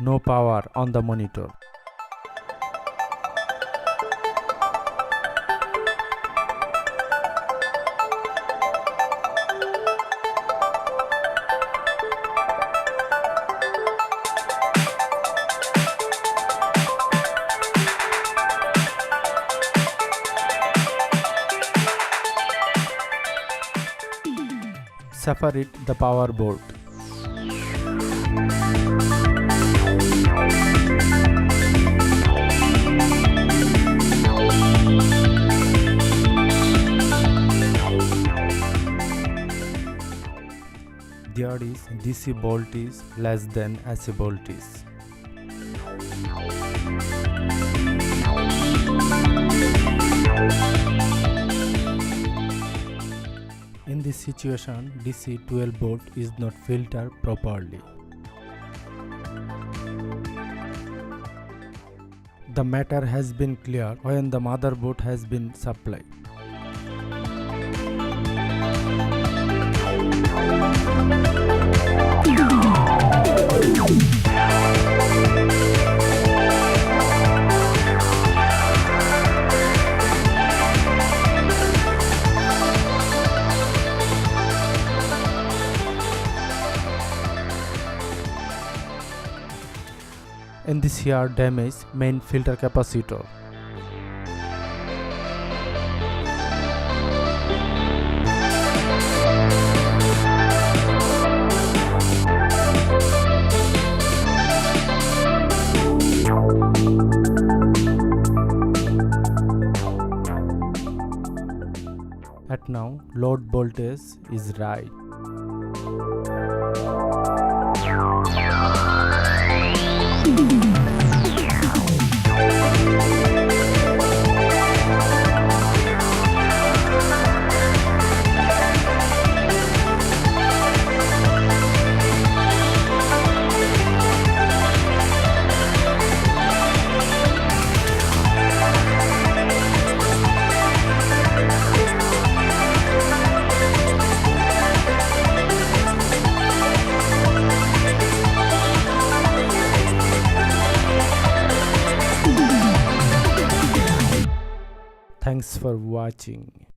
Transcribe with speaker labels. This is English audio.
Speaker 1: no power on the monitor. Separate the power board. There is DC voltage less than AC voltage. In this situation, DC 12 volt is not filtered properly. The matter has been clear when the motherboard has been supplied. In this here damage main filter capacitor. At now load voltage is right. Thanks for watching.